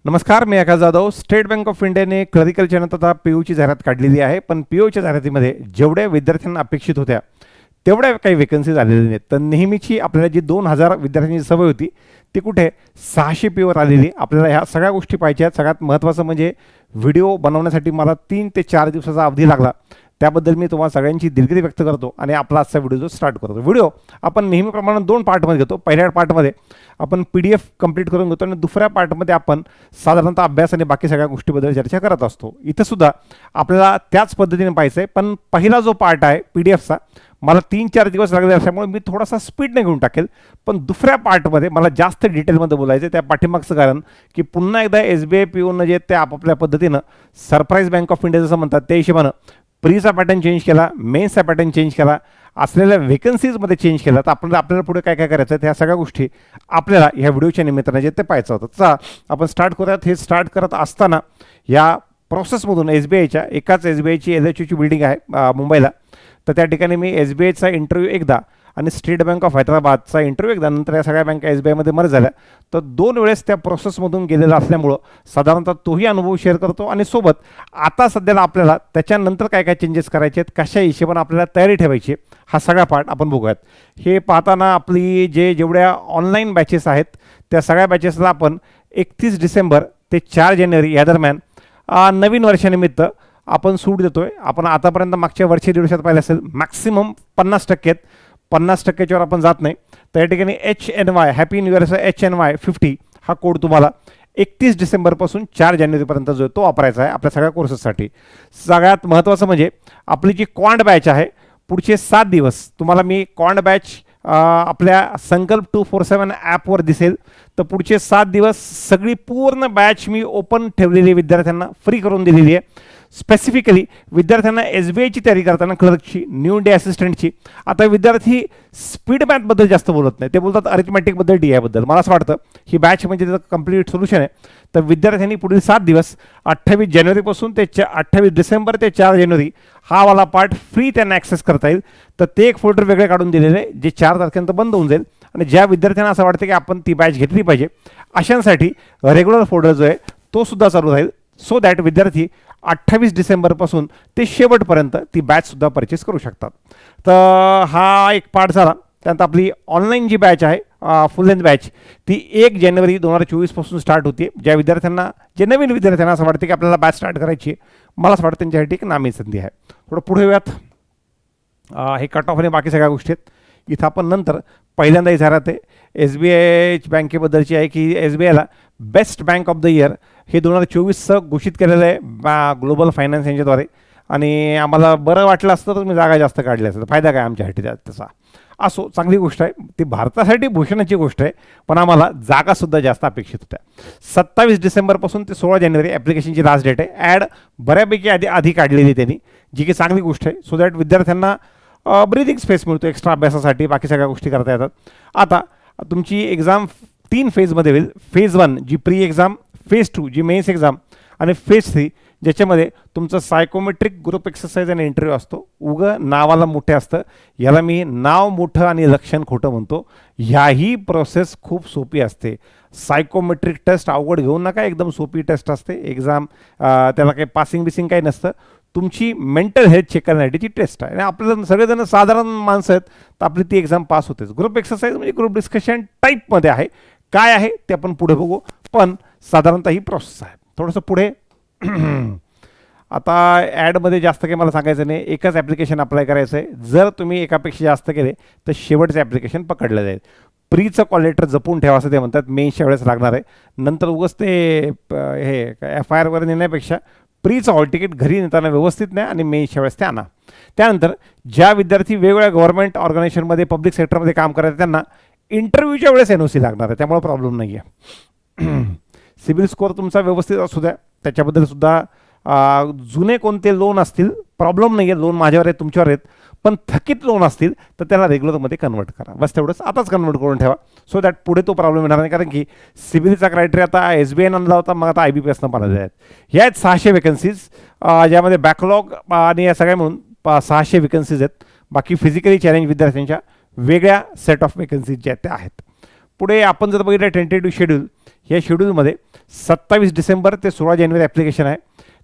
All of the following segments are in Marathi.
नमस्कार, मी आकाश जाधव. स्टेट बँक ऑफ इंडियाने क्लरिकलच्या नंतर आता पीयूची जाहिरात काढलेली आहे. पण पीयूच्या जाहिरातीमध्ये जेवढ्या विद्यार्थ्यांना अपेक्षित होत्या तेवढ्या काही वेकन्सीज आलेल्या नाहीत. तर नेहमीची आपल्याला जी 2000 विद्यार्थ्यांची सवय होती ती कुठे 600 पीवर आलेली. आपल्याला ह्या सगळ्या गोष्टी पाहिजे आहेत. सगळ्यात महत्त्वाचं म्हणजे व्हिडिओ बनवण्यासाठी मला 3 ते 4 दिवसाचा अवधी लागला. त्याबद्दल मी तुम्हाला सगळ्यांची दिलगिरी व्यक्त करतो आणि आपला आजचा व्हिडिओ जो स्टार्ट करतो. व्हिडिओ आपण नेहमीप्रमाणे 2 पार्टमध्ये घेतो. पहिल्या पार्टमध्ये आपण PDF कंप्लीट करून घेतो आणि दुसऱ्या पार्टमध्ये आपण साधारणतः अभ्यास आणि बाकी सगळ्या गोष्टीबद्दल चर्चा करत असतो. इथं सुद्धा आपल्याला त्याच पद्धतीने पाहायचं आहे. पण पहिला जो पार्ट आहे PDFचा मला 3-4 दिवस लागले असल्यामुळे मी थोडासा स्पीडने घेऊन टाकेल. पण दुसऱ्या पार्टमध्ये मला जास्त डिटेलमध्ये बोलायचं आहे. त्या पाठीमागचं कारण की पुन्हा एकदा SBI पीओनं जे ते आपापल्या पद्धतीनं सरप्राईज बँक ऑफ इंडिया जसं म्हणतात त्या हिशोबानं प्रीचा पॅटर्न चेंज केला, मेन्सचा पॅटर्न चेंज केला, असलेल्या वेकन्सीजमध्ये चेंज केला. तर आपल्याला पुढे काय काय करायचं आहे त्या सगळ्या गोष्टी आपल्याला ह्या व्हिडिओच्या निमित्तानं जे ते पाहायचं होतं. चला आपण स्टार्ट करूयात. हे स्टार्ट करत असताना या प्रोसेसमधून SBIच्या एकाच SBIची LHOची बिल्डिंग आहे मुंबईला. तर त्या ठिकाणी मी SBIचा इंटरव्ह्यू एकदा आणि स्टेट बँक ऑफ हैदराबादचा इंटरव्ह्यू एकदा, नंतर या सगळ्या बँका SBIमध्ये मर्ज झाल्या. तर 2 वेळेस त्या प्रोसेसमधून गेलेला असल्यामुळं साधारणतः तोही अनुभव शेअर करतो आणि सोबत आता सध्याला आपल्याला त्याच्यानंतर काय काय चेंजेस करायचे आहेत, कशा हिशेबाने आपल्याला तयारी ठेवायची, हा सगळा पार्ट आपण बघूयात. हे पाहताना आपली जेवढ्या ऑनलाईन बॅचेस आहेत त्या सगळ्या बॅचेसला आपण 31 डिसेंबर ते 4 जानेवारी या दरम्यान नवीन वर्षानिमित्त आपण सूट देतोय. आपण आतापर्यंत मागच्या वर्षी 1.5 पाहिलं असेल मॅक्सिमम 50% 50%च्यावर आपण जात नाही. तर या ठिकाणी HNY हॅपी न्यू इयरचा HNY 50 हा कोड तुम्हाला 31 डिसेंबरपासून 4 जानेवारीपर्यंत जो तो वापरायचा आहे आपल्या सगळ्या कोर्सेससाठी. सगळ्यात महत्त्वाचं म्हणजे आपली जी क्वांट बॅच आहे पुढचे 7 दिवस तुम्हाला मी क्वांट बॅच आपल्या संकल्प 247 ॲपवर दिसेल. तर पुढचे 7 दिवस सगळी पूर्ण बॅच मी ओपन ठेवलेली आहे, विद्यार्थ्यांना फ्री करून दिलेली आहे. स्पेसिफिकली विद्यार्थ्यांना SBIची तयारी करताना क्लर्कची, न्यू इंडिया असिस्टंटची. आता विद्यार्थी स्पीड मॅथबद्दल जास्त बोलत नाही, ते बोलतात अरिथमॅटिकबद्दल, DI बद्दल. मला असं वाटतं ही बॅच म्हणजे त्याचं कंप्लीट सोल्युशन आहे. तर विद्यार्थ्यांनी पुढील 7 दिवस 28 जानेवारीपासून ते 28 डिसेंबर ते 4 जानेवारी हा वाला पार्ट फ्री त्यांना ॲक्सेस करता येईल. तर ते एक फोल्डर वेगळे काढून दिलेले आहे जे 4 तारखेनंतर बंद होऊन जाईल. आणि ज्या विद्यार्थ्यांना असं वाटतं की आपण ती बॅच घेतली पाहिजे अशांसाठी रेग्युलर फोल्डर जो आहे तो सुद्धा चालू राहील. सो दॅट विद्यार्थी 28 डिसेंबरपासून ते शेवटपर्यंत ती बॅचसुद्धा परचेस करू शकतात. तर हा एक पार्ट झाला. त्यानंतर आपली ऑनलाईन जी बॅच आहे फुल लेंथ बॅच ती 1 जानेवारी 2024पासून स्टार्ट होते. ज्या विद्यार्थ्यांना, जे नवीन विद्यार्थ्यांना असं वाटतं की आपल्याला बॅच स्टार्ट करायची आहे, मला असं वाटतं त्यांच्यासाठी एक नामी संधी आहे. थोडं पुढे येऊयात. हे कट ऑफ आणि बाकी सगळ्या गोष्टी आहेत. इथं आपण नंतर पहिल्यांदा ही जाहिरात आहे SBI बँकेबद्दलची आहे की SBIला best bank of the year हे 2024चं घोषित केलेलं आहे ग्लोबल फायनान्स यांच्याद्वारे. आणि आम्हाला बरं वाटलं असतं तर तुम्ही जागा जास्त काढल्या असतं. फायदा काय आमच्यासाठी त्याचा. असो, चांगली गोष्ट आहे ती, भारतासाठी भूषणाची गोष्ट आहे. पण आम्हाला जागासुद्धा जास्त अपेक्षित होत्या. 27 डिसेंबरपासून ते 16 जानेवारी ॲप्लिकेशनची लास्ट डेट आहे. ॲड बऱ्यापैकी आधी काढलेली त्यांनी, जी की चांगली गोष्ट आहे. सो दॅट विद्यार्थ्यांना ब्रीदिंग स्पेस मिळतो एक्स्ट्रा अभ्यासासाठी, बाकी सगळ्या गोष्टी करता येतात. आता तुमची एक्झाम 3 फेजमध्ये होईल. फेज 1 जी प्री एक्झाम, फेज 2 जी मेन्स एक्झाम आणि फेज 3 ज्याच्यामध्ये तुमचं सायकोमेट्रिक ग्रुप एक्सरसाइज आणि इंटरव्ह्यू असतो. उगं नावाला मोठे असतं, याला मी नाव मोठं आणि लक्षण खोटं म्हणतो. ह्याही प्रोसेस खूप सोपी असते. सायकोमेट्रिक टेस्ट अवघड घेऊ नका, एकदम सोपी टेस्ट असते. एक्झाम त्याला काही पासिंग बिसिंग काही नसतं. तुमची मेंटल हेल्थ चेक करण्यासाठीची टेस्ट आहे. आणि आपल्याला सगळेजण साधारण माणसं आहेत तर आपली ती एक्झाम पास होतेच. ग्रुप एक्सरसाइज म्हणजे ग्रुप डिस्कशन टाईपमध्ये आहे. काय आहे ते आपण पुढे बघू, पण साधारणतः ही प्रोसेस आहे. थोडंसं पुढे आता ॲडमध्ये जास्त काही मला सांगायचं नाही. एकच ॲप्लिकेशन अप्लाय करायचं आहे. जर तुम्ही एकापेक्षा जास्त केले तर शेवटचं ॲप्लिकेशन पकडलं जाईल. प्रीचं कॉल लेटर जपून ठेवा असं ते म्हणतात, मेन्सच्या वेळेस लागणार आहे. नंतर उगाच ते हे FIR वर नेण्यापेक्षा प्रीचं हॉल तिकीट घरी नेताना व्यवस्थित नाही आणि मेन्सच्या वेळेस ते आणा. त्यानंतर ज्या विद्यार्थी वेगवेगळ्या गव्हर्नमेंट ऑर्गनायझेशनमध्ये, पब्लिक सेक्टरमध्ये काम करायचं त्यांना इंटरव्ह्यूच्या वेळेस NOC लागणार आहे. त्यामुळे प्रॉब्लेम नाही आहे. सिबिल स्कोअर तुमचा व्यवस्थित असू द्या. त्याच्याबद्दल सुद्धा जुने कोणते लोन असतील प्रॉब्लेम नाही आहे. लोन माझ्यावर आहेत, तुमच्यावर आहेत. पण थकीत लोन असतील तर त्याला रेग्युलरमध्ये कन्वर्ट करा. बस तेवढंच. आताच कन्वर्ट करून ठेवा. सो दॅट पुढे तो प्रॉब्लेम येणार नाही. कारण की सिबिलचा क्रायटेरिया आता SBIने आणला होता, मग आता IBPSनं बनवले आहेत. ह्या आहेत 600 वेकन्सीज, ज्यामध्ये बॅकलॉग आणि या सगळ्या मिळून 600 वेकन्सीज आहेत. बाकी फिजिकली चॅलेंज विद्यार्थ्यांच्या वेगळ्या सेट ऑफ वेकन्सीज ज्या आहेत त्या आहेत. पुढे आपण जर बघितलं टेंटेटिव्ह शेड्यूल, या शेड्यूलमध्ये 27 डिसेंबर ते 16 जानेवारी ॲप्लिकेशन आहे.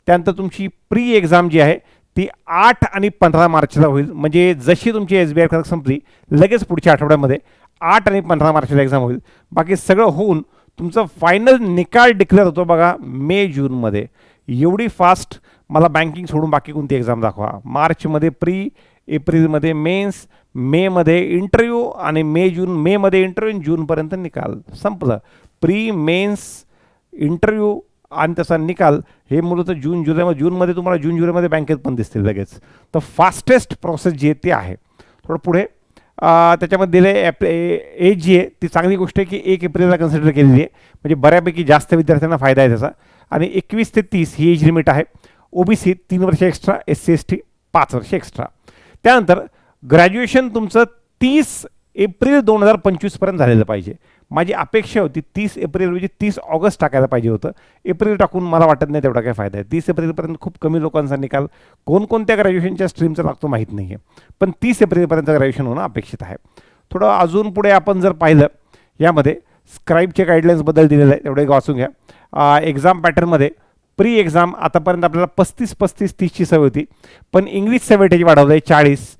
त्यानंतर तुमची प्री एक्झाम जी आहे ती 8 आणि 15 मार्चला होईल. म्हणजे जशी तुमची SBI क्लर्क संपली लगेच पुढच्या आठवड्यामध्ये 8 आणि 15 मार्चला एक्झाम होईल. बाकी सगळं होऊन तुमचं फायनल निकाल डिक्लेअर होतो बघा मे जूनमध्ये. एवढी फास्ट मला बँकिंग सोडून बाकी कोणती एक्झाम दाखवा. मार्चमध्ये प्री, एप्रिलमध्ये मेन्स, मेमध्ये इंटरव्ह्यू आणि मेमध्ये इंटरव्ह्यू, जूनपर्यंत निकाल संपलं. प्री, मेन्स, इंटरव्ह्यू आणि तसा निकाल हे मूलतः जूनमध्ये तुम्हाला जुलैमध्ये बँकेत पण दिसतील लगेच. तर फास्टेस्ट प्रोसेस जी आहे ती आहे. थोडं पुढे त्याच्यामध्ये दिले एज जी आहे ती चांगली गोष्ट आहे की 1 एप्रिलला कन्सिडर केलेली आहे. म्हणजे बऱ्यापैकी जास्त विद्यार्थ्यांना फायदा आहे त्याचा. आणि 21 ते 30 ही एज लिमिट आहे. OBC 3 वर्ष एक्स्ट्रा, SC ST 5 वर्ष एक्स्ट्रा. त्यानंतर ग्रॅज्युएशन तुमचं 30 एप्रिल 2025 पर्यंत झालेलं पाहिजे. माझी अपेक्षा होती 30 एप्रिलऐवजी 30 ऑगस्ट टाकायला पाहिजे होतं. एप्रिल टाकून मला वाटत नाही तेवढा काय फायदा आहे. 30 एप्रिलपर्यंत खूप कमी लोकांचा निकाल कोणकोणत्या ग्रॅज्युएशनच्या स्ट्रीमचा लागतो माहीत नाही आहे. पण 30 एप्रिलपर्यंत ग्रॅज्युएशन होणं अपेक्षित आहे. थोडं अजून पुढे आपण जर पाहिलं यामध्ये स्क्राईबचे गाईडलाईन्सबद्दल दिलेलं आहे तेवढं एक वाचून घ्या. एक्झाम पॅटर्नमध्ये प्री एक्झाम आतापर्यंत आपल्याला 35-35-30ची सवय होती. पण इंग्लिशचं वेटेज वाढवलं आहे 40,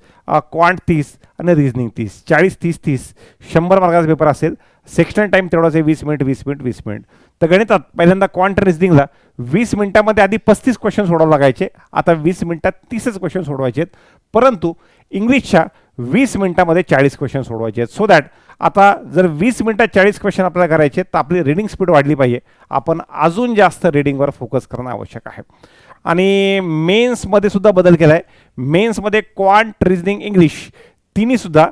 क्वांट 30 आणि रिझनिंग 30. 40-30-30 100 मार्काचा पेपर असेल. सेक्शनल टाईम तेवढाच आहे 20 मिनिट 20 मिनिट 20 मिनिट. तर गणितात पहिल्यांदा क्वांट रिझनिंगला 20 मिनिटामध्ये आधी 35 क्वेश्चन सोडवावं लागायचे. आता 20 मिनिटात 30च क्वेश्चन सोडवायचे आहेत. परंतु इंग्लिशच्या 20 मिनिटामध्ये 40 क्वेश्चन सोडवायचे आहेत. सो दॅट आता जर 20 मिनिटात 40 क्वेश्चन आपल्याला करायचे तर आपली रीडिंग स्पीड वाढली पाहिजे. आपण अजून जास्त रीडिंगवर फोकस करणं आवश्यक आहे. आणि मेन्समध्ये सुद्धा बदल केला आहे. मेन्समध्ये क्वांट, रिझनिंग, इंग्लिश तिन्हीसुद्धा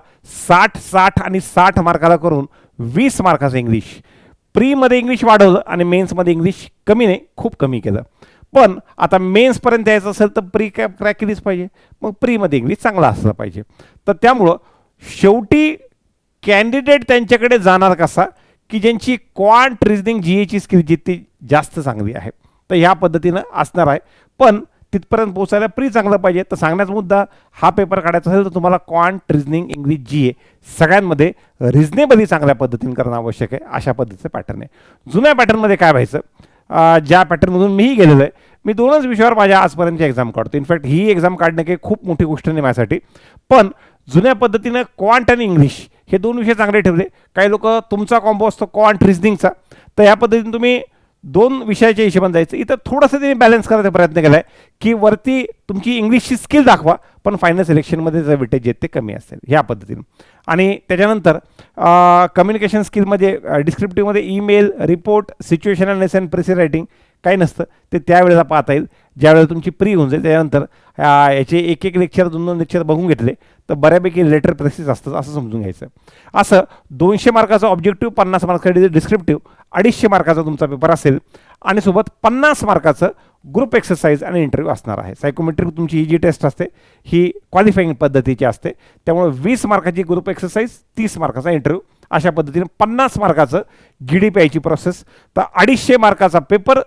60-60 आणि 60 मार्काला करून 20 मार्काचं इंग्लिश. प्रीमध्ये इंग्लिश वाढवलं आणि मेन्समध्ये इंग्लिश कमी नाही खूप कमी केलं. पण आता मेन्सपर्यंत यायचं असेल तर प्री क्रॅक केलीच पाहिजे. मग प्रीमध्ये इंग्लिश चांगला असलं पाहिजे. तर त्यामुळं शेवटी कॅन्डिडेट त्यांच्याकडे जाणार कसा की ज्यांची क्वांट, रिझनिंग, GAची स्किल जितकी जास्त चांगली आहे. तर ह्या पद्धतीनं असणार आहे. पण तिथपर्यंत पोहोचायला प्री चांगलं पाहिजे. तर सांगण्याचा मुद्दा हा पेपर काढायचा असेल तर तुम्हाला क्वांट, रिझनिंग, इंग्लिश, GA सगळ्यांमध्ये रिझनेबली चांगल्या पद्धतीने करणं आवश्यक आहे. अशा पद्धतीचं पॅटर्न आहे. जुन्या पॅटर्नमध्ये काय व्हायचं, ज्या पॅटर्नमधून मीही गेलेलो आहे, मी 2च विषयावर माझ्या आजपर्यंतची एक्झाम काढतो. इनफॅक्ट ही एक्झाम काढणं काही खूप मोठी गोष्ट नाही माझ्यासाठी. पण जुन्या पद्धतीनं क्वांट आणि इंग्लिश हे 2 विषय चांगले ठेवले. काही लोक तुमचा कॉम्बो असतो क्वांट रिझनिंगचा, तर ह्या पद्धतीने तुम्ही 2 विषयाच्या हिशोबाने जायचं. इथं थोडंसं तुम्ही बॅलन्स करायचा प्रयत्न केला आहे की वरती तुमची इंग्लिशची स्किल दाखवा पण फायनल सिलेक्शनमध्ये जे वेटेज आहेत ते कमी असेल ह्या पद्धतीनं. आणि त्याच्यानंतर कम्युनिकेशन स्किलमध्ये डिस्क्रिप्टिव्हमध्ये email, report, situation analysis and precis writing काही नसतं. ते त्यावेळेला पाहता येईल ज्यावेळेला तुमची प्री होऊन जाईल. त्याच्यानंतर याचे एक लेक्चर 2 लेक्चर बघून घेतले तर बऱ्यापैकी लेटर प्रेसिस असतं असं समजून घ्यायचं. असं 200 मार्काचा ऑब्जेक्टिव्ह, 50 मार्काचा डिस्क्रिप्टिव्ह, 250 मार्काचा तुमचा पेपर असेल आणि सोबत 50 मार्काचं ग्रुप एक्सरसाइज आणि इंटरव्ह्यू असणार आहे. सायकोमेट्रिक तुमची ही जी टेस्ट असते ही क्वालिफाईंग पद्धतीची असते. त्यामुळे 20 मार्काची ग्रुप एक्सरसाइज, 30 मार्काचा इंटरव्ह्यू, अशा पद्धतीने 50 मार्काचं GDPIची प्रोसेस. तर 250 मार्काचा पेपर,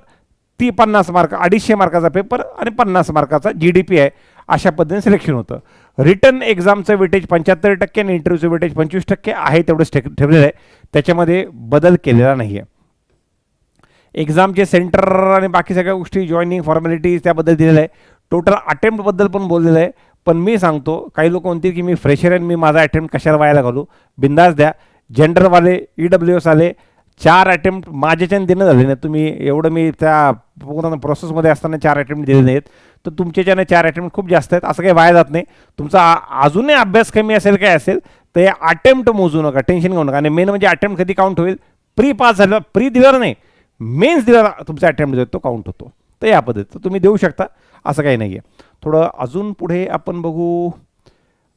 50 मार्क, 250 मार्काचा पेपर आणि 50 मार्काचा GDPI अशा पद्धतीने सिलेक्शन होतं. रिटर्न एक्झामचं वेटेज 75% आणि इंटरव्ह्यूचं वेटेज 25% आहे तेवढंच ठेवलेलं आहे. त्याच्यामध्ये बदल केलेला नाही आहे. एक्झामचे सेंटर आणि बाकी सगळ्या गोष्टी, जॉईनिंग फॉर्मॅलिटीज त्याबद्दल दिलेलं आहे. टोटल अटेम्प्टबद्दल पण बोललेलं आहे. पण मी सांगतो काही लोक म्हणतील की मी फ्रेशर आहे मी माझा अटेम्प्ट कशाला व्हायला घालू. बिंदास द्या. जेंडरवाले, EWS आले 4 अटेम्प्ट माझ्याच्याने देणं झाले नाही. तुम्ही एवढं मी त्या पूर्ण प्रोसेसमध्ये असताना 4 अटेम्प्ट दिले नाहीत. तर तुमच्याच्याने 4 अटेम्प्ट खूप जास्त आहेत. असं काही वाया जात नाही. तुमचा अजूनही अभ्यास कमी असेल काय असेल तर हे अटेम्प्ट मोजू नका, टेन्शन घेऊ नका. आणि मेन म्हणजे अटेम्प्ट कधी काउंट होईल, प्री पास झालं, प्री दिलं नाही, मेन्स दिला तुमचा अटेम्प्ट जो तो काउंट होतो. तर या पद्धतीत तुम्ही देऊ शकता, असं काही नाही आहे. थोडं अजून पुढे आपण बघू.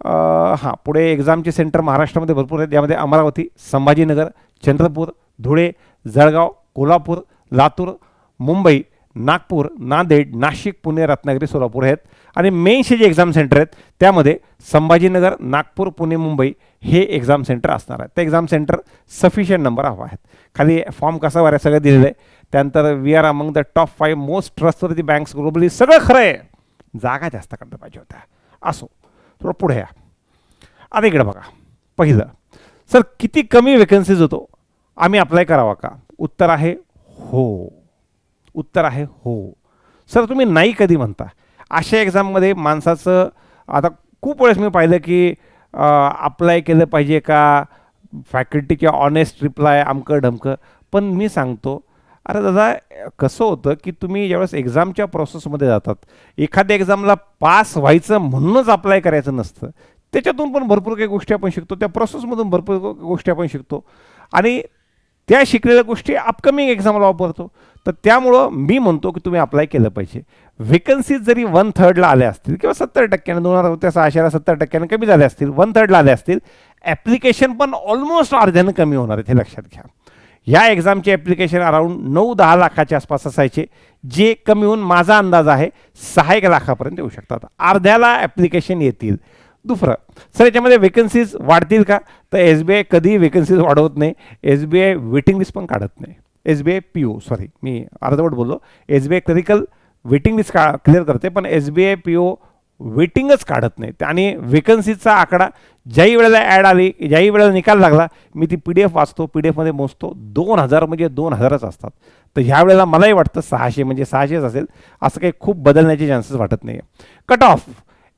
हां, पुढे एक्झामचे सेंटर महाराष्ट्रामध्ये भरपूर आहेत. यामध्ये अमरावती, संभाजीनगर, चंद्रपूर, धुळे, जळगाव, कोल्हापूर, लातूर, मुंबई, नागपूर, नांदेड, नाशिक, पुणे, रत्नागिरी, सोलापूर आहेत. आणि मेन्सचे जे एक्झाम सेंटर आहेत त्यामध्ये संभाजीनगर, नागपूर, पुणे, मुंबई हे एक्झाम सेंटर असणार आहेत. ते एक्झाम सेंटर सफिशियंट नंबर हवा आहेत. खाली फॉर्म कसा भरायचा सगळं दिलेलं आहे. त्यानंतर we are among the top 5 most trustworthy banks globally, सगळं खरं आहे. जागा जास्त काढलं पाहिजे होत्या. असो, थोडं पुढे या. आता इकडे बघा. पहिलं, सर किती कमी वेकन्सीज होतो. आम्ही अप्लाय करावा का? उत्तर आहे हो. उत्तर आहे हो. सर तुम्ही नाही कधी म्हणता? अशा एक्झाममध्ये माणसाचं आता खूप वेळेस मी पाहिलं की अप्लाय केलं पाहिजे का, फॅकल्टीचे ऑनेस्ट रिप्लाय अमकं ढमकं. पण मी सांगतो, अरे दादा कसं होतं की तुम्ही ज्यावेळेस एक्झामच्या प्रोसेसमध्ये जातात, एखाद्या एक्झामला पास व्हायचं म्हणूनच अप्लाय करायचं नसतं. त्याच्यातून पण भरपूर काही गोष्टी आपण शिकतो, त्या प्रोसेसमधून भरपूर गोष्टी आपण शिकतो आणि त्या शिकलेल्या गोष्टी अपकमिंग एक्झामला वापरतो. तर त्यामुळं मी म्हणतो की तुम्ही अप्लाय केलं पाहिजे. व्हेकन्सीज जरी 1/3ला आल्या असतील किंवा 70%, 2000 70% कमी झाले असतील, 1/3ला आले असतील, ॲप्लिकेशन पण ऑलमोस्ट अर्ध्यानं कमी होणार आहेत, हे लक्षात घ्या. या एक्झामचे ॲप्लिकेशन अराऊंड 9-10 लाखाच्या आसपास असायचे, जे कमी होऊन माझा अंदाज आहे 6-1 लाखापर्यंत येऊ शकतात. अर्ध्याला ॲप्लिकेशन येतील. दुसरं, सर याच्यामध्ये वेकन्सीज वाढतील का? तर SBI कधीही वेकन्सीज वाढवत नाही. SBI वेटिंग लिस्ट पण काढत नाही. SBI PO, सॉरी मी अर्धवट बोललो, SBI clerical waiting list clear करते, पण SBI PO वेटिंगच काढत नाही. आणि वेकन्सीचा आकडा ज्याही वेळेला ॲड आली, ज्याही वेळेला निकाल लागला, मी ती PDF वाचतो, PDF मध्ये मोजतो, 2000 म्हणजे 2000च असतात. तर ह्या वेळेला मलाही वाटतं 600 म्हणजे 600च असेल, असं काही खूप बदलण्याचे चान्सेस वाटत नाही. कट ऑफ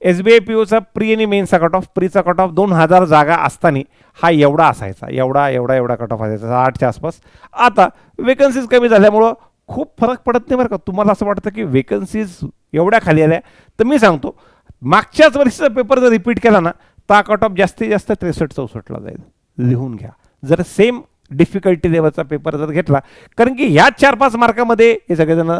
SBI POचा प्री आणि मेन्सचा कट ऑफ, प्रीचा कट ऑफ 2000 जागा असताना हा एवढा असायचा, एवढा कट ऑफ असायचा 8च्या आसपास. आता वेकन्सीज कमी झाल्यामुळं खूप फरक पडत नाही बरं का. तुम्हाला असं वाटतं की वेकन्सीज एवढ्या खाली आल्या, तर मी सांगतो मागच्याच वर्षीचा पेपर जर रिपीट केला ना, तर हा कट ऑफ जास्तीत जास्त 63-64ला जाईल. लिहून घ्या. जर सेम डिफिकल्टी लेवलचा पेपर जर घेतला, कारण की ह्या 4-5 मार्कामध्ये हे सगळेजण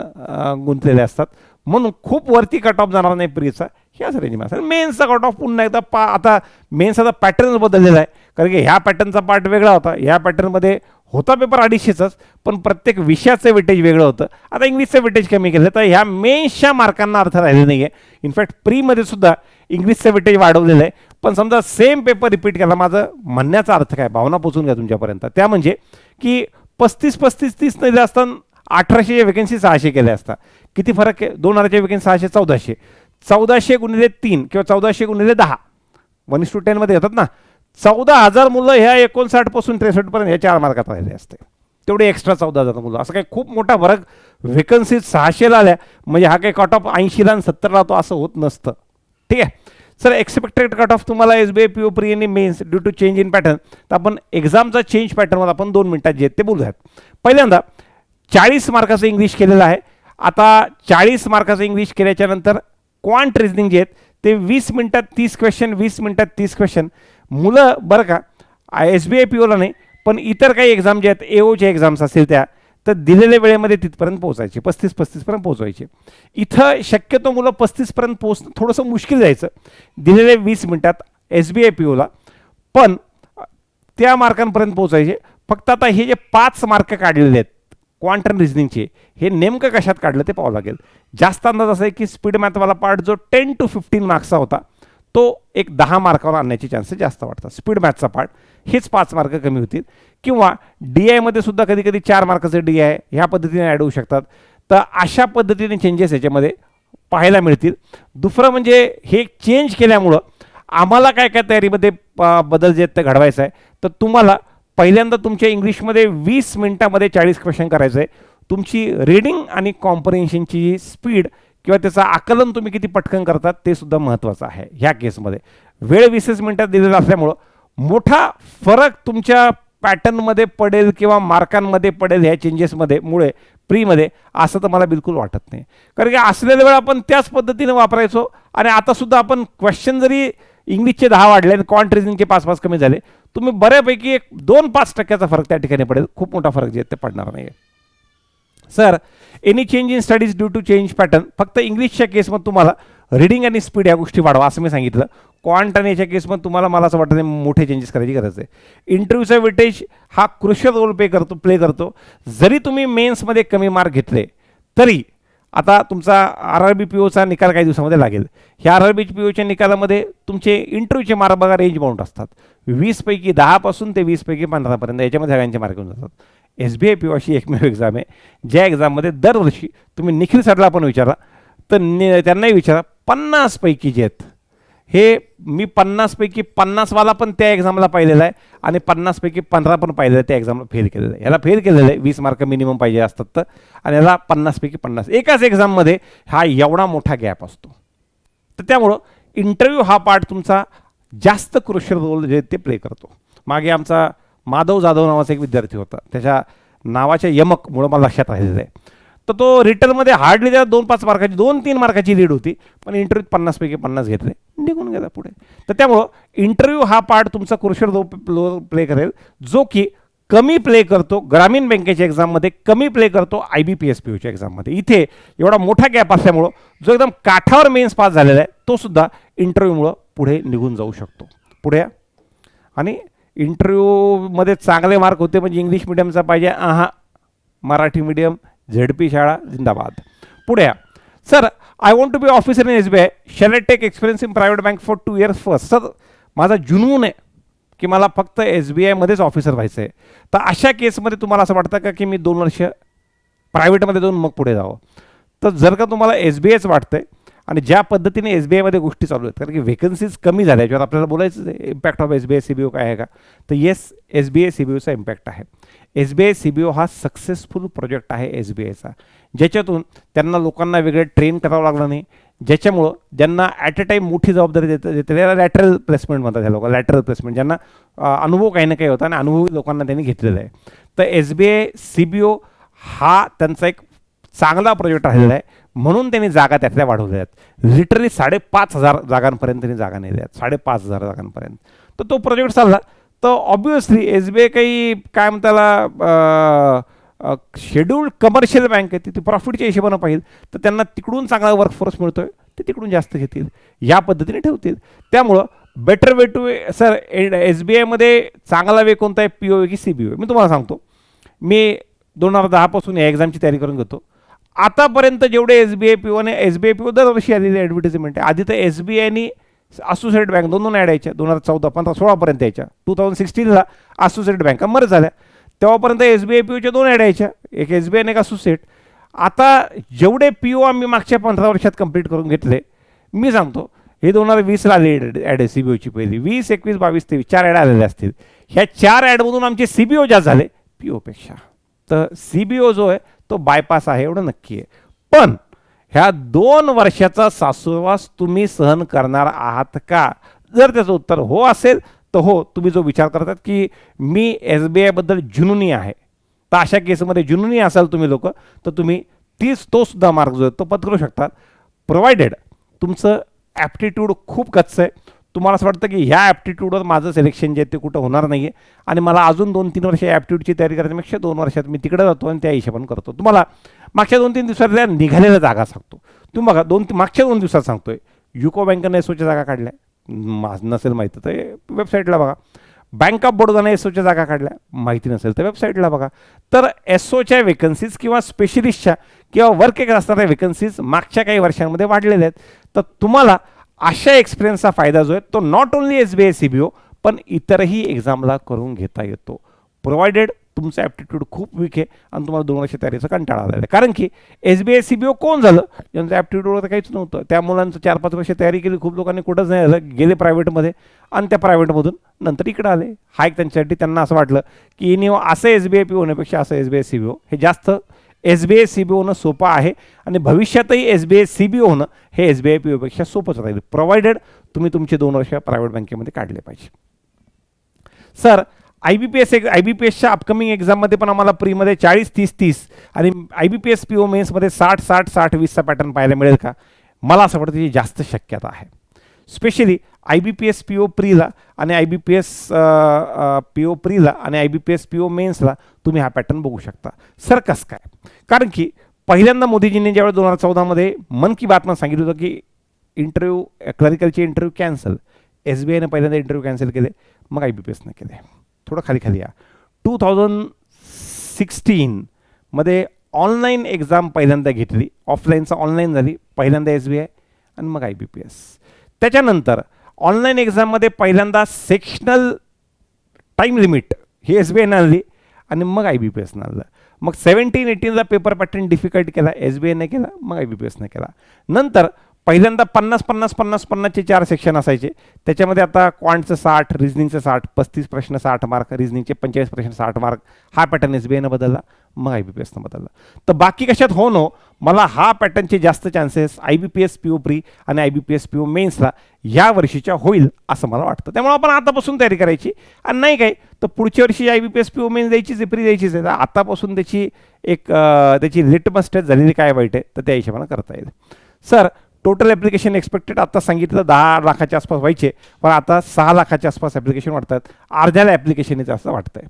गुंतलेले असतात, म्हणून खूप वरती कट ऑफ जाणार नाही प्रीचा, ह्याच रेंजमध्ये असेल. मेन्सचा कट ऑफ पुन्हा एकदा आता मेन्सचा पॅटर्न बदललेला आहे, कारण की ह्या पॅटर्नचा पार्ट वेगळा होता. ह्या पॅटर्नमध्ये होता पेपर 250च, पण प्रत्येक विषयाचं वेटेज वेगळं होतं. आता इंग्लिशचं वेटेज कमी केलं, तर ह्या मेन्सच्या मार्कांना अर्थ राहिले नाही आहे. इनफॅक्ट प्रीमध्ये सुद्धा इंग्लिशचं वेटेज वाढवलेलं आहे. पण समजा सेम पेपर रिपीट केला, माझं म्हणण्याचा अर्थ काय, भावना पोचून घ्या तुमच्यापर्यंत, त्या म्हणजे की 35-35-30 नाही असताना 1800 वेकन्सी 600 केल्या असता. किती फरक आहे? 2000च्या वेकन्सी 600, 1400. 1400 गुणिले 3 किंवा 1400 गुणिले 10, 1:10 मध्ये येतात ना. 14,000 मुलं ह्या 59 पासून 63 पर्यंत ह्या 4 मार्कात राहिले असते. तेवढे एक्स्ट्रा 14,000 मुलं. असं काही खूप मोठा फरक वेकन्सी 600ला आल्या म्हणजे हा काही कट ऑफ 80ला आणि 70ला तो असं होत नसतं. ठीक आहे सर. एक्सपेक्टेड कट ऑफ तुम्हाला SBI PO प्री आणि mains due to change in pattern. तर आपण एक्झामचा चेंज पॅटर्नवर आपण 2 मिनिटात जे ते बोलूयात. पहिल्यांदा 40 मार्काचं इंग्लिश केलेलं आहे. आता 40 मार्काचं इंग्लिश केल्याच्या नंतर क्वांट रिझनिंग जे आहेत ते 20 मिनिटात 30 क्वेश्चन, 20 मिनिटात 30 क्वेश्चन. मुलं बरं का SBI POला नाही, पण इतर काही एक्झाम जे आहेत, AOच्या एक्झाम्स असतील त्या, तर दिलेल्या वेळेमध्ये तिथपर्यंत पोहोचायचे, 35-35 पर्यंत पोहोचायचे. इथं शक्यतो मुलं 35 पर्यंत पोहोचणं थोडंसं मुश्किल जायचं दिलेल्या 20 मिनिटात SBI POला, पण त्या मार्कांपर्यंत पोहोचायचे. फक्त आता हे जे 5 मार्क काढलेले आहेत क्वांटम रिझनिंगचे, हे नेमकं कशात काढलं ते पाहावं लागेल. जास्त अंदाज असा आहे की स्पीड मॅथवाला पार्ट जो 10 to 15 मार्क्सचा होता, तो एक 10 मार्कावर आणण्याचे चान्सेस जास्त वाटतात. स्पीड मॅथचा पार्ट हेच 5 मार्क कमी होतील. किंवा DI मध्ये सुद्धा कधी कधी 4 मार्काचे DI ह्या पद्धतीने ॲड होऊ शकतात. तर अशा पद्धतीने चेंजेस याच्यामध्ये पाहायला मिळतील. दुसरं म्हणजे हे चेंज केल्यामुळं आम्हाला काय काय तयारीमध्ये बदल जे ते घडवायचा आहे. तर तुम्हाला पहिल्यांदा तुमच्या इंग्लिशमध्ये 20 मिनिटामध्ये 40 क्वेश्चन करायचं आहे. तुमची रीडिंग आणि कॉम्प्रिहेन्शनची स्पीड किंवा त्याचं आकलन तुम्ही किती पटकन करतात ते सुद्धा महत्त्वाचं आहे. ह्या केसमध्ये वेळ 20 मिनिटात दिलेला असल्यामुळं मोठा फरक तुमच्या पॅटर्नमध्ये पडेल किंवा मार्कांमध्ये पडेल ह्या चेंजेसमध्ये मुळे प्रीमध्ये, असं तर मला बिलकुल वाटत नाही. कारण की असलेल्या वेळ आपण त्याच पद्धतीने वापरायचो आणि आता सुद्धा आपण क्वेश्चन जरी इंग्लिशचे 10 वाढले आणि क्वांट रिझनिंगचे 5-5 कमी झाले, तुम्ही बऱ्यापैकी एक 2-5% फरक त्या ठिकाणी पडेल. खूप मोठा फरक जे ते पडणार नाही. Sir any change in studies due to change pattern. फक्त इंग्लिशच्या केसमध्ये तुम्हाला रीडिंग आणि स्पीड या गोष्टी वाढवा असं मी सांगितलं. क्वांट आणि याच्या केसमध्ये तुम्हाला मला असं वाटतं मोठे चेंजेस करायची गरज आहे. इंटरव्ह्यूचा वेटेज हा क्रुशियल रोल प्ले करतो. जरी तुम्ही मेन्समध्ये कमी मार्क घेतले तरी आता तुमचा RRB POचा निकाल काही दिवसामध्ये लागेल. ह्या RRB POच्या निकालामध्ये तुमचे इंटरव्ह्यूचे मार्क बघा रेंज बाउंड असतात. 20 पैकी 10 पासून ते 20 पैकी 15 पर्यंत याच्यामध्ये सगळ्यांचे मार्क येऊन जातात. SBI PO अशी एकमेव एक्झाम आहे ज्या एक्झाममध्ये दरवर्षी तुम्ही निखिल सरला पण विचारा तर त्यांनाही विचारा, 50 पैकी जे आहेत हे मी 50पैकी 50वाला पण त्या एक्झामला पाहिलेला आहे आणि 50पैकी 15 पण पाहिलेलं आहे, त्या एक्झामला फेल केलेलं आहे. याला फेल केलेलं आहे 20 मार्क मिनिमम पाहिजे असतात तर, आणि याला 50पैकी 50. एकाच एक्झाममध्ये हा एवढा मोठा गॅप असतो. तर त्यामुळं इंटरव्ह्यू हा पार्ट तुमचा जास्त क्रुशियल रोल जे ते प्ले करतो. मागे आमचा माधव जाधव नावाचा एक विद्यार्थी होता, त्याच्या नावाच्या यमकमुळं मला लक्षात राहिलेलं आहे. तर तो रिटर्नमध्ये हार्डली त्याला 2-5 मार्काची 2-3 मार्काची लीड होती, पण इंटरव्ह्यूत 50पैकी 50 घेतले, निघून गेला पुढे. तर त्यामुळं इंटरव्ह्यू हा पार्ट तुमचा क्रुशियल रोल प्ले करेल, जो की कमी प्ले करतो ग्रामीण बँकेच्या एक्झाममध्ये, कमी प्ले करतो IBPS POच्या एक्झाममध्ये. इथे एवढा मोठा गॅप असल्यामुळं जो एकदम काठावर मेन्स पास झालेला आहे तो सुद्धा इंटरव्ह्यूमुळं पुढे निघून जाऊ शकतो. पुढे आणि इंटरव्ह्यूमध्ये चांगले मार्क होते म्हणजे इंग्लिश मिडियमचा पाहिजे, मराठी मीडियम, झेडपी शाळा जिंदाबाद. पुढे sir, I want to be officer in SBI, shall I take experience in private bank for 2 years first. Sir, माझा जुनून आहे की मला फक्त SBI मध्येच ऑफिसर व्हायचं आहे. तर अशा केसमध्ये तुम्हाला असं वाटतं का की मी 2 वर्ष प्रायव्हेटमध्ये जाऊन मग पुढे जावं? तर जर का तुम्हाला SBIच वाटतंय आणि ज्या पद्धतीने SBI मध्ये गोष्टी चालू आहेत, कारण की व्हेकन्सीज कमी झाल्या, याच्यावर आपल्याला बोलायचं आहे इम्पॅक्ट ऑफ SBI CBO काय आहे का, तर येस, SBI CBOचा इम्पॅक्ट आहे. SBI CBO हा सक्सेसफुल प्रोजेक्ट आहे SBIचा, ज्याच्यातून त्यांना लोकांना वेगळे ट्रेन करावं लागलं नाही, ज्याच्यामुळं ज्यांना ॲट अ टाईम मोठी जबाबदारी देते, त्याला लॅटरल प्लेसमेंट म्हणतात ह्या लोक, लॅटरल प्लेसमेंट, ज्यांना अनुभव काही ना काही होता आणि अनुभवी लोकांना त्यांनी घेतलेला आहे. तर SBI CBO हा त्यांचा एक चांगला प्रोजेक्ट राहिलेला आहे, म्हणून त्यांनी जागा त्यातल्या वाढवल्या आहेत. लिटरली 5,500 जागांपर्यंत त्यांनी जागा नेल्या आहेत, 5,500 जागांपर्यंत. तर तो प्रोजेक्ट चालला तर ऑब्वियसली SBI काही काय म्हणताला शेड्यूल्ड कमर्शियल बँक आहे, ती प्रॉफिटच्या हिशोबानं पाहिजे, तर त्यांना तिकडून चांगला वर्कफोर्स मिळतोय, ते तिकडून जास्त घेतील, या पद्धतीने ठेवतील. त्यामुळं better way to sir, SBI मध्ये चांगला वे कोणता आहे, PO की CBO? मी तुम्हाला सांगतो, मी 2010 पासून या एक्झामची तयारी करून घेतो. आतापर्यंत जेवढे SBI PO ने SBI PO दरवर्षी आलेली ॲडव्हर्टिजमेंट आहे. आधी तर SBIनी असोसिएट बँक 2 ॲड यायच्या, 2014, 15, 16पर्यंत यायच्या. 2016ला असोसिएट बँका मरत झाल्या, तेव्हापर्यंत SBI POच्या 2 ॲड यायच्या, एक SBI आणि एक असोसिएट. आता जेवढे PO आम्ही मागच्या 15 वर्षात कंप्लीट करून घेतले, मी सांगतो हे 2020ला आले ॲड आहे CBOची पहिली, 20, 21, 22, 23 4 ॲड आलेले असतील. ह्या 4 ॲडमधून आमचे CBO जास्त झाले POपेक्षा. तर CBO जो आहे तो बायपास आहे एवढं नक्की आहे. पण ह्या 2 वर्षाचा सासूरवास तुम्ही सहन करणार आहात का? जर त्याचं उत्तर हो असेल तर हो, तुम्ही जो विचार करतात की मी SBI बद्दल जुनूनी आहे, तर अशा केसमध्ये जुनूनी असाल तुम्ही लोक, तर तुम्ही तो सुद्धा मार्ग जो आहे तो पत्करू शकतात, प्रोव्हाइडेड तुमचं ॲप्टिट्यूड खूप कच्चं आहे. तुम्हाला असं वाटतं की ह्या ॲप्टिट्यूडवर माझं सिलेक्शन जे आहे ते कुठं होणार नाही आहे आणि मला अजून 2-3 वर्ष ॲप्टिट्यूडची तयारी करण्यापेक्षा 2 वर्षात मी तिकडे जातो आणि त्या हिशोबाने करतो. तुम्हाला मागच्या 2-3 दिवसातल्या निघालेल्या जागा सांगतो. तुम्ही बघा, मागच्या 2 दिवसात सांगतोय, युको बँकेनं SOच्या जागा काढल्या, नसेल माहिती तर वेबसाईटला बघा. बँक ऑफ बडोदाने SOच्या जागा काढल्या, माहिती नसेल तर वेबसाईटला बघा. तर SOच्या वेकन्सीज किंवा स्पेशलिस्टच्या किंवा वर्क असणाऱ्या वेकन्सीज मागच्या काही वर्षांमध्ये वाढलेल्या आहेत. तर तुम्हाला अशा एक्सपिरियन्सचा फायदा जो आहे तो नॉट ओन्ली SBI CBO पण इतरही एक्झामला करून घेता येतो, प्रोव्हाइडेड तुमचं ॲप्टिट्यूड खूप वीक आहे आणि तुम्हाला 2 वर्ष तयारीचा कंटाळा आलेला आहे. कारण की SBI CBO कोण झालं, ज्यांचं ॲप्टिट्यूड तर काहीच नव्हतं, त्या मुलांचं 4-5 वर्ष तयारी केली, खूप लोकांनी कुठंच नाही झालं, गेले प्रायव्हेटमध्ये आणि त्या प्रायव्हेटमधून नंतर इकडं आले. हा एक त्यांच्यासाठी त्यांना असं वाटलं की असं SBI PO होण्यापेक्षा असं SBI CBO हे जास्त SBI CBO होणं सोपं आहे आणि भविष्यातही SBI CBO होणं हे SBI PO पेक्षा सोपंच राहील, प्रोव्हाइडेड तुम्ही तुमचे 2 वर्ष प्रायव्हेट बँकेमध्ये काढले पाहिजे. सर, IBPSच्या अपकमिंग एक्झाममध्ये पण आम्हाला प्रीमध्ये 40-30-30 आणि IBPS PO मेन्समध्ये 60-60-60-20चा पॅटर्न पाहायला मिळेल का? मला असं वाटतं की जास्त शक्यता आहे. स्पेशली IBPS PO प्रीला आणि IBPS PO प्रीला आणि IBPS PO मेन्सला तुम्ही हा पॅटर्न बघू शकता. सर कसं काय? कारण की पहिल्यांदा मोदीजींनी ज्यावेळेस 2014मध्ये मन की बातमध्ये सांगितलं होतं की इंटरव्ह्यू, क्लरिकलचे इंटरव्ह्यू कॅन्सल, SBIने पहिल्यांदा इंटरव्ह्यू कॅन्सल केले, मग IBPSने केले. थोडं खाली या. 2016 मध्ये ऑनलाईन एक्झाम पहिल्यांदा घेतली, ऑफलाईनचा ऑनलाईन झाली, पहिल्यांदा SBI आणि मग IBPS. त्याच्यानंतर ऑनलाईन एक्झाममध्ये पहिल्यांदा सेक्शनल टाईम लिमिट ही SBIने आणली आणि मग IBPSने आणलं. मग 17-18ला पेपर पॅटर्न डिफिकल्ट केला, SBIने केला, मग IBPSने केला. नंतर पहिल्यांदा 50-50-50-50चे 4 सेक्शन असायचे. त्याच्यामध्ये आता क्वांटचं 60, रिझनिंगचं 60, 35 प्रश्न 60 मार्क, रिझनिंगचे 45 प्रश्न 60 मार्क. हा पॅटर्न SBIनं बदलला, मग IBPSनं बदलला. तर बाकी कशात हो नो, मला हा पॅटर्नचे जास्त चान्सेस IBPS PO प्री आणि IBPS PO मेन्सला या वर्षीच्या होईल असं मला वाटतं. त्यामुळे आपण आतापासून तयारी करायची. आणि नाही काय तर पुढच्या वर्षी IBPS PO मेन्स द्यायचीच आहे, प्री द्यायचीच आहे. तर आतापासून त्याची लिटमस टेस्ट झालेली काय वाईट आहे तर त्या हिशोबानं करता येईल. सर टोटल ॲप्लिकेशन एक्सपेक्टेड आता सांगितलं 10 लाखाच्या आसपास व्हायचे, पण आता 6 लाखाच्या आसपास ॲप्लिकेशन वाटतात. अर्ध्याला ॲप्लिकेशन येतं असं वाटतंय.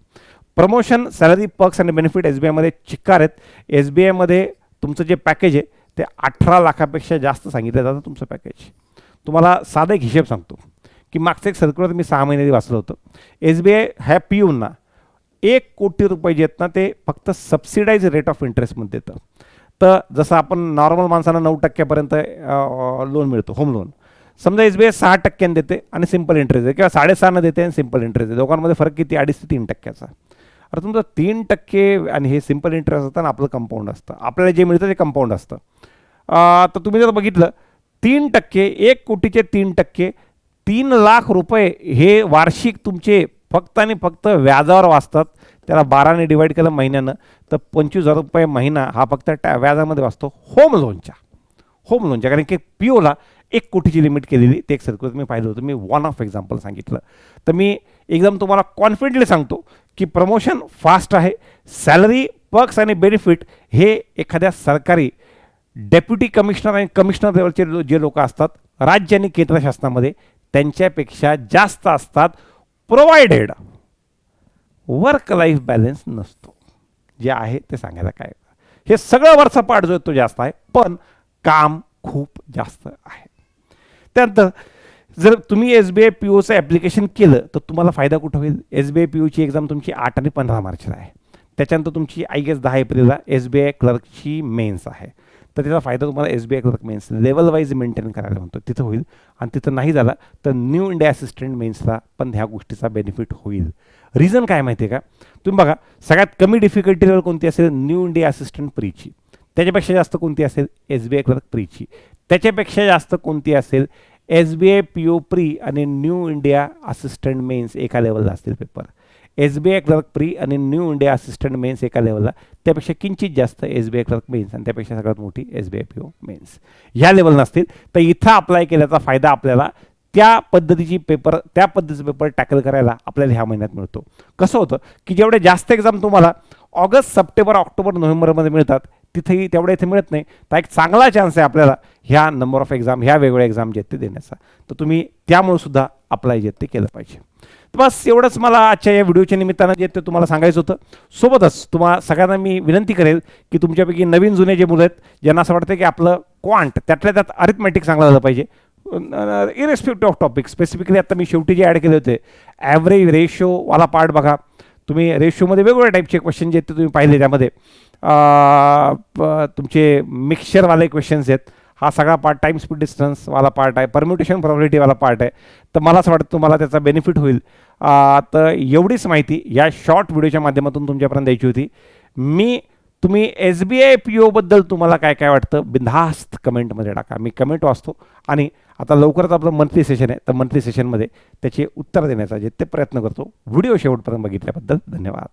प्रमोशन, सॅलरी, पर्क्स आणि बेनिफिट SBIमध्ये चिक्कार आहेत. SBIमध्ये तुमचं जे पॅकेज आहे ते 18 लाखापेक्षा जास्त सांगितलं जातं तुमचं पॅकेज. तुम्हाला साधा एक हिशेब सांगतो की मागचं एक सर्क्युलर मी 6 महिन्याआधी वाचलं होतं. SBI ह्या PUना 1 कोटी रुपये जे आहेत ना ते फक्त सबसिडाईज रेट ऑफ इंटरेस्टमध्ये देतं. तर जसं आपण नॉर्मल माणसांना 9% लोन मिळतो, होम लोन, समजा SBI 6% देते आणि सिम्पल इंटरेस्ट आहे, किंवा 6.5% देते आणि सिम्पल इंटरेस्ट आहे. दोघांमध्ये फरक किती? 2.5 ते 3%. अरे तुमचं 3% आणि हे सिम्पल इंटरेस्ट असतं आणि आपलं कंपाऊंड असतं. आपल्याला जे मिळतं ते कंपाऊंड असतं. तर तुम्ही जर बघितलं 3%, 1 कोटीचे 3%, 3 लाख रुपये हे वार्षिक तुमचे फक्त आणि फक्त व्याजावर वाचतात. त्याला 12ने डिवाईड केलं महिन्यानं तर 25,000 रुपये महिना हा फक्त व्याजामध्ये वाचतो होम लोनच्या. कारण की POला 1 कोटीची लिमिट केलेली, ते एक सर्क्युलर मी पाहिलं होतं. मी वन ऑफ एक्झाम्पल सांगितलं. तर मी एकदम तुम्हाला कॉन्फिडेंटली सांगतो की प्रमोशन फास्ट आहे. सॅलरी, पर्क्स आणि बेनिफिट हे एखाद्या सरकारी डेप्युटी कमिशनर आणि कमिशनर लेवलचे जे लोक असतात राज्य आणि केंद्र शासनामध्ये त्यांच्यापेक्षा जास्त असतात, प्रोव्हाइडेड वर्क लाईफ बॅलन्स नसतो. जे आहे ते सांगायला काय, हे सगळं वरचा पार्ट जो तो जास्त आहे, पण काम खूप जास्त आहे. त्यानंतर जर तुम्ही SBI POचं ॲप्लिकेशन केलं तर तुम्हाला फायदा कुठं होईल? SBI POची एक्झाम तुमची 8 आणि 15 मार्चला आहे. त्याच्यानंतर तुमची आय गेस 10 एप्रिलला SBI क्लर्कची मेन्स आहे. तर त्याचा फायदा तुम्हाला SBI clerk mains level wise maintain करायला म्हणतो तिथं होईल. आणि तिथं नाही झाला तर न्यू इंडिया असिस्टंट मेन्सला पण ह्या गोष्टीचा बेनिफिट होईल. रिझन काय माहिती आहे का? तुम्ही बघा, सगळ्यात कमी डिफिकल्टी लेवल कोणती असेल? New India assistant प्रीची. त्याच्यापेक्षा जास्त कोणती असेल? SBI clerk प्रीची. त्याच्यापेक्षा जास्त कोणती असेल? SBI PO प्री आणि न्यू इंडिया असिस्टंट मेन्स एका लेवलला असतील पेपर. SBI क्लर्क प्री आणि न्यू इंडिया असिस्टंट मेन्स एका लेवलला, त्यापेक्षा किंचित जास्त SBI क्लर्क मेन्स आणि त्यापेक्षा सगळ्यात मोठी SBI PO मेन्स ह्या लेवल नसतील. तर इथं अप्लाय केल्याचा फायदा आपल्याला त्या पद्धतीचं पेपर टॅकल करायला आपल्याला ह्या महिन्यात मिळतो. कसं होतं की जेवढे जास्त एक्झाम तुम्हाला ऑगस्ट, सप्टेंबर, ऑक्टोबर, नोव्हेंबरमध्ये मिळतात तिथेही तेवढ्या इथे मिळत नाही. तर एक चांगला चान्स आहे आपल्याला ह्या नंबर ऑफ एक्झाम, ह्या वेगवेगळ्या एक्झाम जे आहेत ते देण्याचा. तर तुम्ही त्यामुळे सुद्धा अप्लाय जे ते केलं पाहिजे. तर बस एवढंच मला आजच्या या व्हिडिओच्या निमित्तानं जे ते तुम्हाला सांगायचं होतं. सोबतच तुम्हाला सगळ्यांना मी विनंती करेल की तुमच्यापैकी नवीन जुने जे मुलं आहेत ज्यांना असं वाटतं की आपलं क्वांट त्यातल्या त्यात अरिथमॅटिक चांगलं झालं पाहिजे, इरेस्पेक्टिव्ह ऑफ टॉपिक, स्पेसिफिकली आता मी शेवटी जे ॲड केले होते ॲव्हरेज रेशोवाला पार्ट बघा. तुम्ही रेशोमध्ये वेगवेगळ्या टाईपचे क्वेश्चन जे ते तुम्ही पाहिले, त्यामध्ये तुमचे मिक्सचरवाले क्वेश्चन्स आहेत. हा सगळा पार्ट टाईम स्पीड डिस्टन्सवाला पार्ट आहे, परम्युटेशन प्रॉबिलिटीवाला पार्ट आहे. तर मला असं वाटतं तुम्हाला त्याचा बेनिफिट होईल. तर एवढीच माहिती या शॉर्ट व्हिडिओच्या माध्यमातून तुमच्यापर्यंत द्यायची होती. तुम्ही SBI PO बद्दल तुम्हाला काय काय वाटतं बिनधास्त कमेंटमध्ये टाका. मी कमेंट वाचतो आणि आता लवकरच आपलं मंथली सेशन आहे, तर मंथली सेशनमध्ये त्याचे उत्तर देण्याचा जे ते प्रयत्न करतो. व्हिडिओ शेवटपर्यंत बघितल्याबद्दल धन्यवाद.